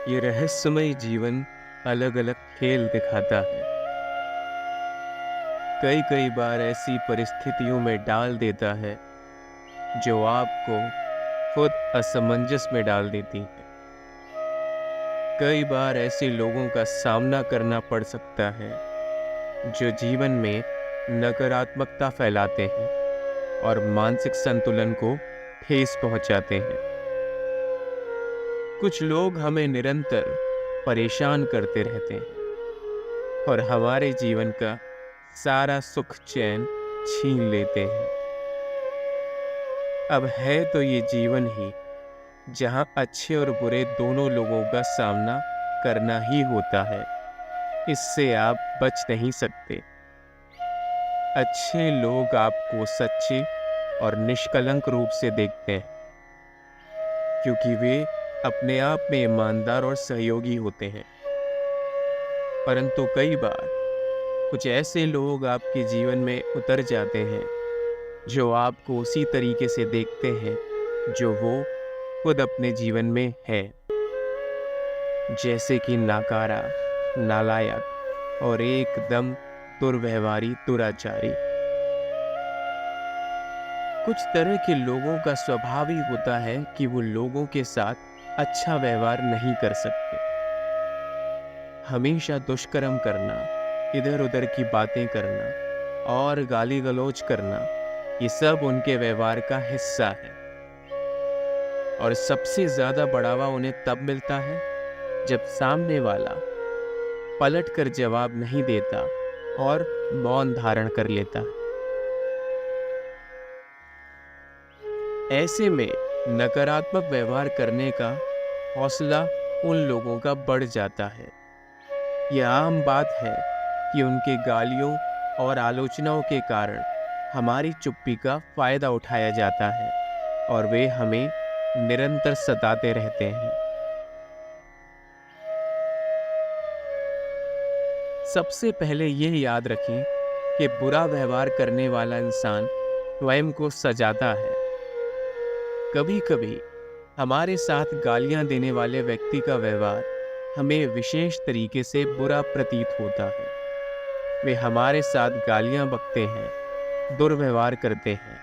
ये रहस्यमय जीवन अलग अलग खेल दिखाता है। कई कई बार ऐसी परिस्थितियों में डाल देता है जो आपको खुद असमंजस में डाल देती है। कई बार ऐसे लोगों का सामना करना पड़ सकता है जो जीवन में नकारात्मकता फैलाते हैं और मानसिक संतुलन को ठेस पहुंचाते हैं। कुछ लोग हमें निरंतर परेशान करते रहते हैं और हमारे जीवन का सारा सुख चैन छीन लेते हैं। अब है तो ये जीवन ही जहां अच्छे और बुरे दोनों लोगों का सामना करना ही होता है। इससे आप बच नहीं सकते। अच्छे लोग आपको सच्चे और निष्कलंक रूप से देखते हैं क्योंकि वे अपने आप में ईमानदार और सहयोगी होते हैं। परंतु कई बार कुछ ऐसे लोग आपके जीवन में उतर जाते हैं जो आपको उसी तरीके से देखते हैं जो वो खुद अपने जीवन में है, जैसे कि नाकारा, नालायक और एकदम दुर्व्यवहारी, दुराचारी। कुछ तरह के लोगों का स्वभाव ही होता है कि वो लोगों के साथ अच्छा व्यवहार नहीं कर सकते। हमेशा दुष्कर्म करना, इधर उधर की बातें करना और गाली गलौज करना, ये सब उनके व्यवहार का हिस्सा है। और सबसे ज्यादा बढ़ावा उन्हें तब मिलता है जब सामने वाला पलट कर जवाब नहीं देता और मौन धारण कर लेता है। ऐसे में नकारात्मक व्यवहार करने का हौसला उन लोगों का बढ़ जाता है। यह आम बात है कि उनके गालियों और आलोचनाओं के कारण हमारी चुप्पी का फायदा उठाया जाता है और वे हमें निरंतर सताते रहते हैं। सबसे पहले यह याद रखें कि बुरा व्यवहार करने वाला इंसान स्वयं को सजाता है। कभी कभी हमारे साथ गालियां देने वाले व्यक्ति का व्यवहार हमें विशेष तरीके से बुरा प्रतीत होता है। वे हमारे साथ गालियां बकते हैं, दुर्व्यवहार करते हैं,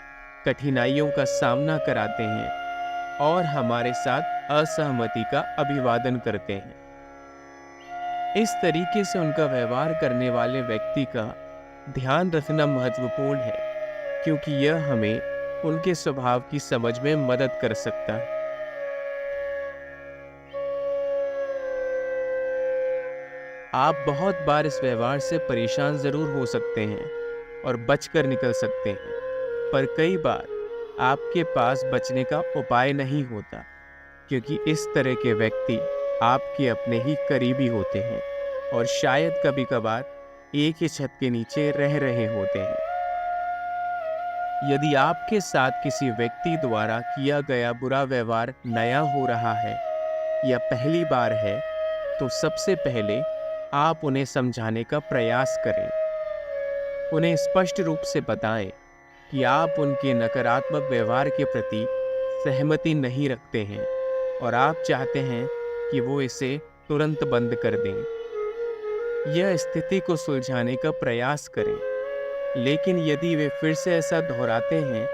कठिनाइयों का सामना कराते हैं और हमारे साथ असहमति का अभिवादन करते हैं। इस तरीके से उनका व्यवहार करने वाले व्यक्ति का ध्यान रखना महत्वपूर्ण है, क्योंकि यह हमें उनके स्वभाव की समझ में मदद कर सकता है। आप बहुत बार इस व्यवहार से परेशान जरूर हो सकते हैं और बचकर निकल सकते हैं, पर कई बार आपके पास बचने का उपाय नहीं होता, क्योंकि इस तरह के व्यक्ति आपके अपने ही करीबी होते हैं और शायद कभी कभार एक ही छत के नीचे रह रहे होते हैं। यदि आपके साथ किसी व्यक्ति द्वारा किया गया बुरा व्यवहार नया हो रहा है या पहली बार है, तो सबसे पहले आप उन्हें समझाने का प्रयास करें। उन्हें स्पष्ट रूप से बताएं कि आप उनके नकारात्मक व्यवहार के प्रति सहमति नहीं रखते हैं और आप चाहते हैं कि वो इसे तुरंत बंद कर दें। यह स्थिति को सुलझाने का प्रयास करें, लेकिन यदि वे फिर से ऐसा दोहराते हैं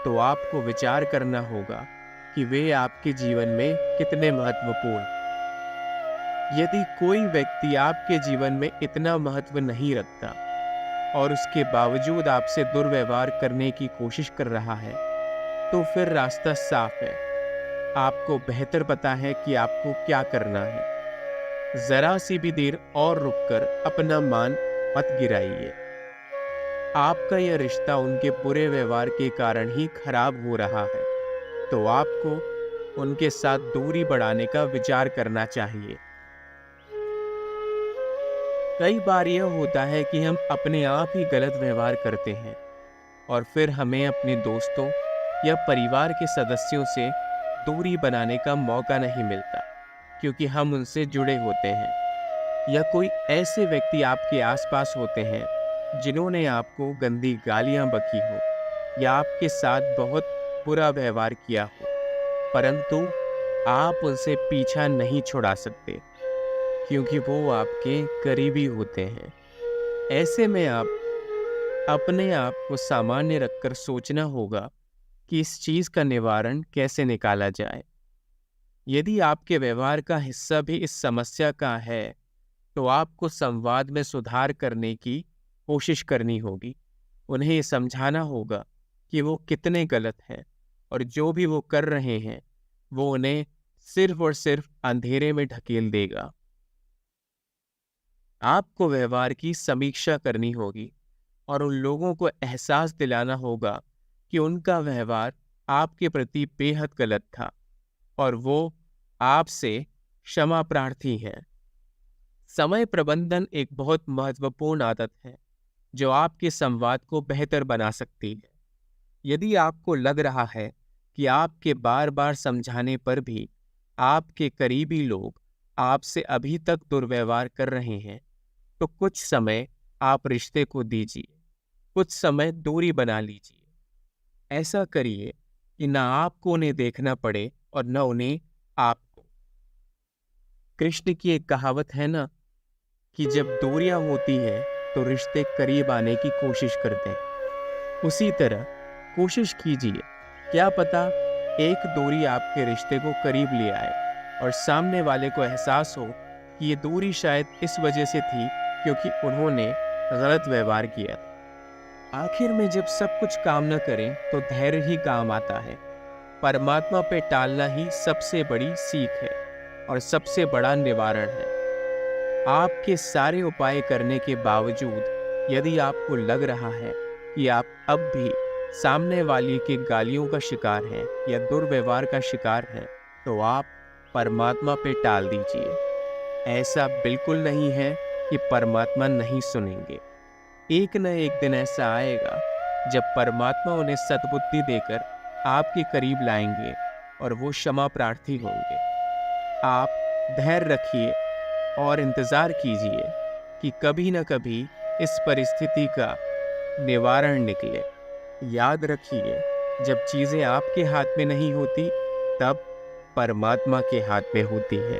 तो आपको विचार करना होगा कि वे आपके जीवन में कितने महत्वपूर्ण। यदि कोई व्यक्ति आपके जीवन में इतना महत्व नहीं रखता और उसके बावजूद आपसे दुर्व्यवहार करने की कोशिश कर रहा है, तो फिर रास्ता साफ है। आपको बेहतर पता है कि आपको क्या करना है। जरा सी भी देर और रुककर अपना मान मत गिराइए। आपका यह रिश्ता उनके बुरे व्यवहार के कारण ही खराब हो रहा है, तो आपको उनके साथ दूरी बढ़ाने का विचार करना चाहिए। कई बार यह होता है कि हम अपने आप ही गलत व्यवहार करते हैं और फिर हमें अपने दोस्तों या परिवार के सदस्यों से दूरी बनाने का मौका नहीं मिलता, क्योंकि हम उनसे जुड़े होते हैं। या कोई ऐसे व्यक्ति आपके आसपास होते हैं जिन्होंने आपको गंदी गालियां बकी हो या आपके साथ बहुत बुरा व्यवहार किया हो, परंतु आप उनसे पीछा नहीं छुड़ा सकते, क्योंकि वो आपके करीबी होते हैं। ऐसे में आप अपने आप को सामान्य रखकर सोचना होगा कि इस चीज का निवारण कैसे निकाला जाए। यदि आपके व्यवहार का हिस्सा भी इस समस्या का है, तो आपको संवाद में सुधार करने की कोशिश करनी होगी। उन्हें ये समझाना होगा कि वो कितने गलत हैं और जो भी वो कर रहे हैं वो उन्हें सिर्फ और सिर्फ अंधेरे में ढकेल देगा। आपको व्यवहार की समीक्षा करनी होगी और उन लोगों को एहसास दिलाना होगा कि उनका व्यवहार आपके प्रति बेहद गलत था और वो आपसे क्षमा प्रार्थी है। समय प्रबंधन एक बहुत महत्वपूर्ण आदत है जो आपके संवाद को बेहतर बना सकती है। यदि आपको लग रहा है कि आपके बार बार समझाने पर भी आपके करीबी लोग आपसे अभी तक दुर्व्यवहार कर रहे हैं, तो कुछ समय आप रिश्ते को दीजिए, कुछ समय दूरी बना लीजिए। ऐसा करिए कि ना आपको उन्हें देखना पड़े और न उन्हें आपको। कृष्ण की एक कहावत है ना कि जब दूरियां होती हैं तो रिश्ते करीब आने की कोशिश करते हैं। उसी तरह कोशिश कीजिए, क्या पता एक दूरी आपके रिश्ते को करीब ले आए और सामने वाले को एहसास हो कि ये दूरी शायद इस वजह से थी क्योंकि उन्होंने गलत व्यवहार किया। आखिर में जब सब कुछ काम न करें तो धैर्य ही काम आता है। परमात्मा पे टालना ही सबसे बड़ी सीख है और सबसे बड़ा निवारण है। आपके सारे उपाय करने के बावजूद यदि आपको लग रहा है कि आप अब भी सामने वाले के गालियों का शिकार हैं या दुर्व्यवहार का शिकार हैं, तो आप परमात्मा पे टाल दीजिए। ऐसा बिल्कुल नहीं है कि परमात्मा नहीं सुनेंगे। एक न एक दिन ऐसा आएगा जब परमात्मा उन्हें सद्बुद्धि देकर आपके करीब लाएंगे और वो क्षमा प्रार्थी होंगे। आप धैर्य रखिए और इंतज़ार कीजिए कि कभी न कभी इस परिस्थिति का निवारण निकले। याद रखिए, जब चीज़ें आपके हाथ में नहीं होती, तब परमात्मा के हाथ में होती है।